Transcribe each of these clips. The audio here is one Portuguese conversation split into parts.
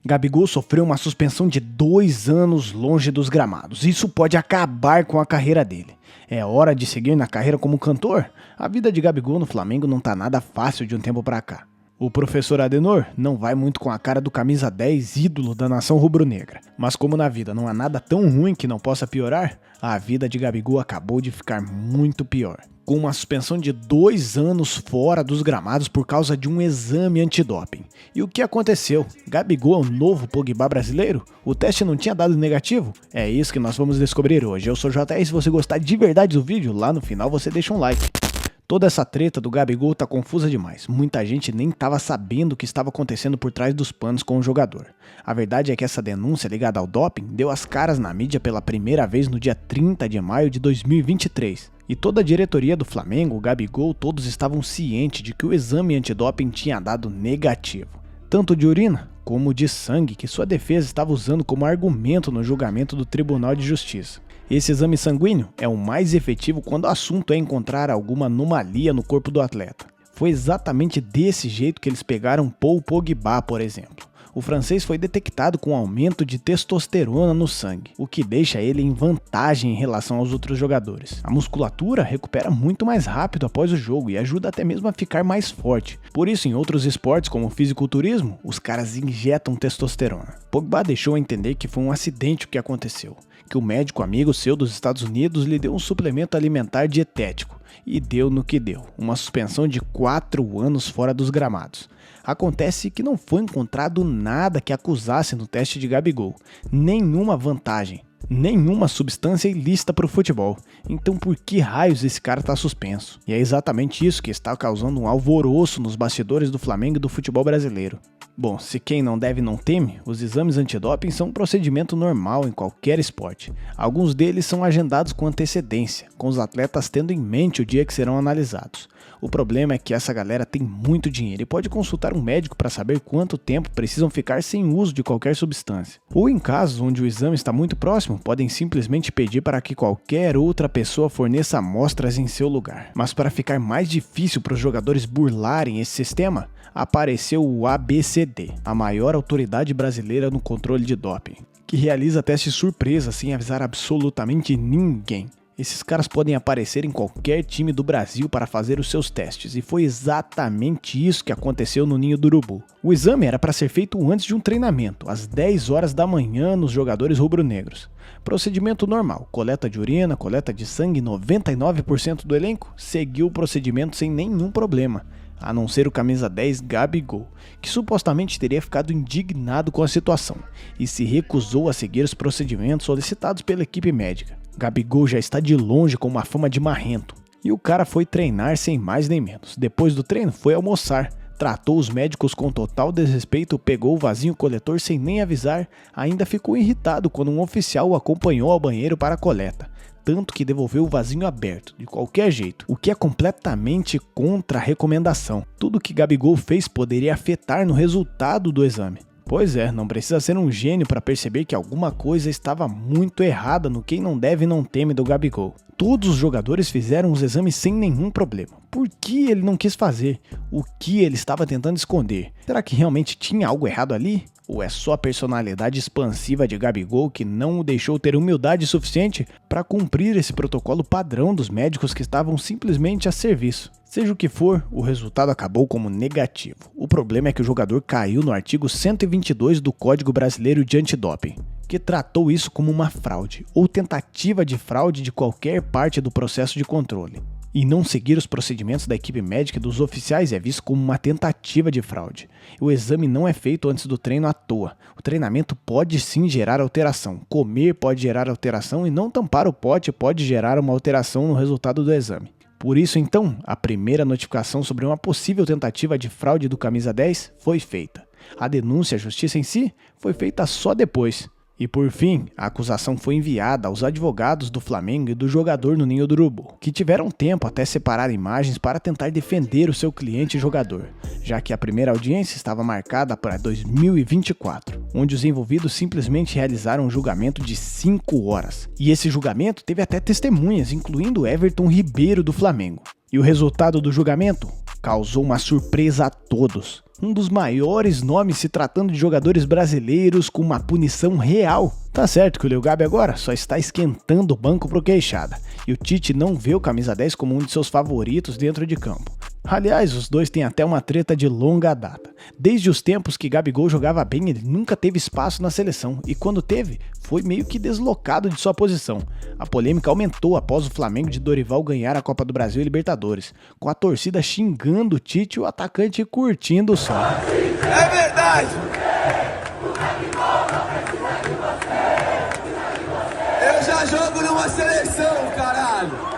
Gabigol sofreu uma suspensão de 2 anos longe dos gramados. Isso pode acabar com a carreira dele. É hora de seguir na carreira como cantor? A vida de Gabigol no Flamengo não tá nada fácil de um tempo pra cá. O professor Adenor não vai muito com a cara do camisa 10, ídolo da nação rubro-negra. Mas como na vida não há nada tão ruim que não possa piorar, a vida de Gabigol acabou de ficar muito pior. Com uma suspensão de 2 anos fora dos gramados por causa de um exame antidoping. E o que aconteceu? Gabigol é o novo Pogba brasileiro? O teste não tinha dado negativo? É isso que nós vamos descobrir hoje. Eu sou o JR e se você gostar de verdade do vídeo, lá no final você deixa um like. Toda essa treta do Gabigol tá confusa demais. Muita gente nem tava sabendo o que estava acontecendo por trás dos panos com o jogador. A verdade é que essa denúncia ligada ao doping deu as caras na mídia pela primeira vez no dia 30 de maio de 2023. E toda a diretoria do Flamengo, o Gabigol, todos estavam cientes de que o exame antidoping tinha dado negativo. Tanto de urina como de sangue que sua defesa estava usando como argumento no julgamento do Tribunal de Justiça. Esse exame sanguíneo é o mais efetivo quando o assunto é encontrar alguma anomalia no corpo do atleta. Foi exatamente desse jeito que eles pegaram Paul Pogba, por exemplo. O francês foi detectado com aumento de testosterona no sangue, o que deixa ele em vantagem em relação aos outros jogadores. A musculatura recupera muito mais rápido após o jogo e ajuda até mesmo a ficar mais forte. Por isso, em outros esportes como o fisiculturismo, os caras injetam testosterona. Pogba deixou a entender que foi um acidente o que aconteceu, que o médico amigo seu dos Estados Unidos lhe deu um suplemento alimentar dietético, e deu no que deu, uma suspensão de 4 anos fora dos gramados. Acontece que não foi encontrado nada que acusasse no teste de Gabigol, nenhuma vantagem, nenhuma substância ilícita para o futebol. Então por que raios esse cara está suspenso? E é exatamente isso que está causando um alvoroço nos bastidores do Flamengo e do futebol brasileiro. Bom, se quem não deve não teme, os exames antidoping são um procedimento normal em qualquer esporte. Alguns deles são agendados com antecedência, com os atletas tendo em mente o dia que serão analisados. O problema é que essa galera tem muito dinheiro e pode consultar um médico para saber quanto tempo precisam ficar sem uso de qualquer substância. Ou em casos onde o exame está muito próximo, podem simplesmente pedir para que qualquer outra pessoa forneça amostras em seu lugar. Mas para ficar mais difícil para os jogadores burlarem esse sistema, apareceu o ABCD, a maior autoridade brasileira no controle de doping, que realiza testes surpresa sem avisar absolutamente ninguém. Esses caras podem aparecer em qualquer time do Brasil para fazer os seus testes, e foi exatamente isso que aconteceu no Ninho do Urubu. O exame era para ser feito antes de um treinamento, às 10 horas da manhã nos jogadores rubro-negros. Procedimento normal, coleta de urina, coleta de sangue, 99% do elenco seguiu o procedimento sem nenhum problema. A não ser o camisa 10 Gabigol, que supostamente teria ficado indignado com a situação e se recusou a seguir os procedimentos solicitados pela equipe médica. Gabigol já está de longe com uma fama de marrento, e o cara foi treinar sem mais nem menos. Depois do treino foi almoçar, tratou os médicos com total desrespeito, pegou o vasinho coletor sem nem avisar, ainda ficou irritado quando um oficial o acompanhou ao banheiro para a coleta. Tanto que devolveu o vasinho aberto, de qualquer jeito, o que é completamente contra a recomendação. Tudo que Gabigol fez poderia afetar no resultado do exame. Pois é, não precisa ser um gênio para perceber que alguma coisa estava muito errada no quem não deve não teme do Gabigol. Todos os jogadores fizeram os exames sem nenhum problema. Por que ele não quis fazer? O que ele estava tentando esconder? Será que realmente tinha algo errado ali? Ou é só a personalidade expansiva de Gabigol que não o deixou ter humildade suficiente para cumprir esse protocolo padrão dos médicos que estavam simplesmente a serviço? Seja o que for, o resultado acabou como negativo. O problema é que o jogador caiu no artigo 122 do Código Brasileiro de Antidoping, que tratou isso como uma fraude ou tentativa de fraude de qualquer parte do processo de controle. E não seguir os procedimentos da equipe médica e dos oficiais é visto como uma tentativa de fraude. O exame não é feito antes do treino à toa. O treinamento pode sim gerar alteração. Comer pode gerar alteração e não tampar o pote pode gerar uma alteração no resultado do exame. Por isso, então, a primeira notificação sobre uma possível tentativa de fraude do camisa 10 foi feita. A denúncia à justiça em si foi feita só depois. E por fim, a acusação foi enviada aos advogados do Flamengo e do jogador no Ninho do Urubu, que tiveram tempo até separar imagens para tentar defender o seu cliente e jogador, já que a primeira audiência estava marcada para 2024, onde os envolvidos simplesmente realizaram um julgamento de 5 horas. E esse julgamento teve até testemunhas, incluindo Everton Ribeiro do Flamengo. E o resultado do julgamento causou uma surpresa a todos. Um dos maiores nomes se tratando de jogadores brasileiros com uma punição real. Tá certo que o Lil Gabi agora só está esquentando o banco pro Queixada, e o Tite não vê o camisa 10 como um de seus favoritos dentro de campo. Aliás, os dois têm até uma treta de longa data. Desde os tempos que Gabigol jogava bem, ele nunca teve espaço na seleção, e quando teve, foi meio que deslocado de sua posição. A polêmica aumentou após o Flamengo de Dorival ganhar a Copa do Brasil e Libertadores, com a torcida xingando o Tite e o atacante curtindo o som. É verdade! Eu já jogo numa seleção, caralho!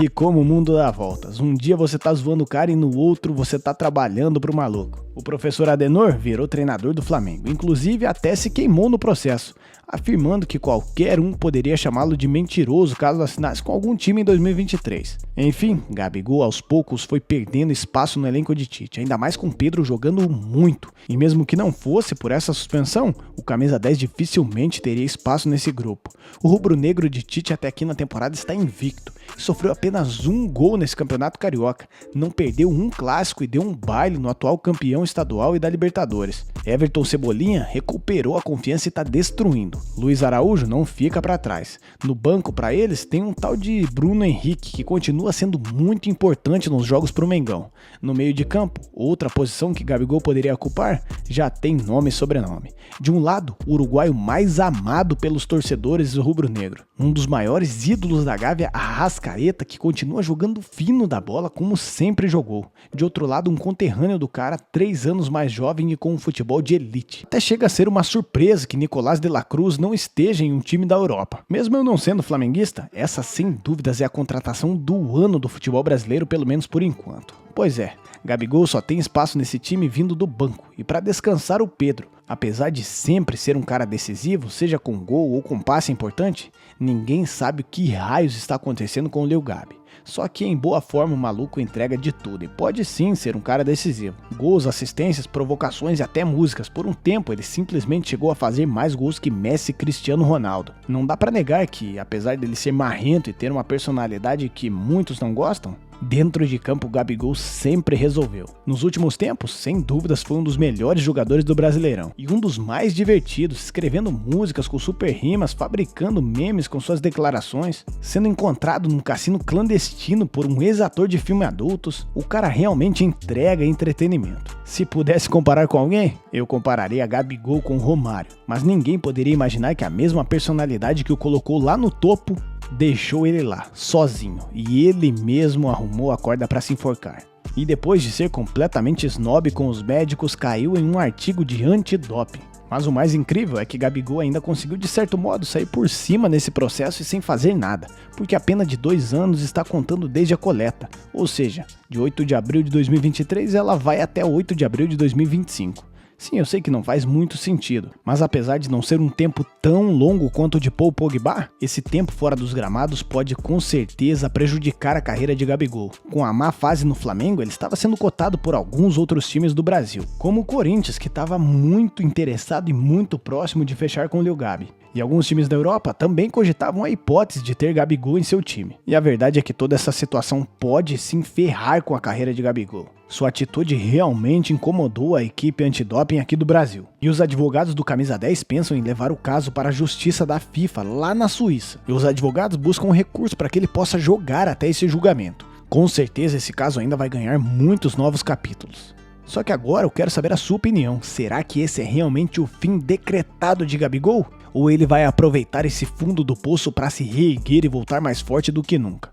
E como o mundo dá voltas, um dia você tá zoando o cara e no outro você tá trabalhando pro maluco. O professor Adenor virou treinador do Flamengo, inclusive até se queimou no processo, afirmando que qualquer um poderia chamá-lo de mentiroso caso assinasse com algum time em 2023. Enfim, Gabigol aos poucos foi perdendo espaço no elenco de Tite, ainda mais com Pedro jogando muito. E mesmo que não fosse por essa suspensão, o camisa 10 dificilmente teria espaço nesse grupo. O rubro-negro de Tite até aqui na temporada está invicto e sofreu apenas um gol nesse campeonato carioca, não perdeu um clássico e deu um baile no atual campeão estadual e da Libertadores. Everton Cebolinha recuperou a confiança e está destruindo. Luiz Araújo não fica para trás. No banco para eles tem um tal de Bruno Henrique que continua sendo muito importante nos jogos pro Mengão. No meio de campo, outra posição que Gabigol poderia ocupar já tem nome e sobrenome. De um lado, o uruguaio mais amado pelos torcedores do rubro-negro. Um dos maiores ídolos da Gávea, Arrascaeta, que continua jogando fino da bola como sempre jogou. De outro lado, um conterrâneo do cara, 3 anos mais jovem e com um futebol de elite. Até chega a ser uma surpresa que Nicolás de la Cruz não esteja em um time da Europa. Mesmo eu não sendo flamenguista, essa sem dúvidas é a contratação do ano do futebol brasileiro, pelo menos por enquanto. Pois é, Gabigol só tem espaço nesse time vindo do banco e para descansar o Pedro. Apesar de sempre ser um cara decisivo, seja com gol ou com passe importante, ninguém sabe o que raios está acontecendo com o Lil Gabi. Só que em boa forma o maluco entrega de tudo e pode sim ser um cara decisivo. Gols, assistências, provocações e até músicas. Por um tempo ele simplesmente chegou a fazer mais gols que Messi e Cristiano Ronaldo. Não dá pra negar que, apesar dele ser marrento e ter uma personalidade que muitos não gostam, dentro de campo o Gabigol sempre resolveu. Nos últimos tempos, sem dúvidas foi um dos melhores jogadores do Brasileirão e um dos mais divertidos, escrevendo músicas com super rimas, fabricando memes com suas declarações, sendo encontrado num cassino clandestino por um ex-ator de filme adultos. O cara realmente entrega entretenimento. Se pudesse comparar com alguém, eu compararia Gabigol com Romário, mas ninguém poderia imaginar que a mesma personalidade que o colocou lá no topo deixou ele lá, sozinho, e ele mesmo arrumou a corda para se enforcar. E depois de ser completamente snob com os médicos, caiu em um artigo de antidoping. Mas o mais incrível é que Gabigol ainda conseguiu de certo modo sair por cima nesse processo e sem fazer nada, porque a pena de 2 anos está contando desde a coleta, ou seja, de 8 de abril de 2023 ela vai até 8 de abril de 2025. Sim, eu sei que não faz muito sentido, mas apesar de não ser um tempo tão longo quanto o de Paul Pogba, esse tempo fora dos gramados pode com certeza prejudicar a carreira de Gabigol. Com a má fase no Flamengo, ele estava sendo cotado por alguns outros times do Brasil, como o Corinthians, que estava muito interessado e muito próximo de fechar com o Lil Gabi. E alguns times da Europa também cogitavam a hipótese de ter Gabigol em seu time. E a verdade é que toda essa situação pode se ferrar com a carreira de Gabigol. Sua atitude realmente incomodou a equipe antidoping aqui do Brasil. E os advogados do Camisa 10 pensam em levar o caso para a justiça da FIFA lá na Suíça. E os advogados buscam um recurso para que ele possa jogar até esse julgamento. Com certeza esse caso ainda vai ganhar muitos novos capítulos. Só que agora eu quero saber a sua opinião. Será que esse é realmente o fim decretado de Gabigol? Ou ele vai aproveitar esse fundo do poço para se reerguer e voltar mais forte do que nunca?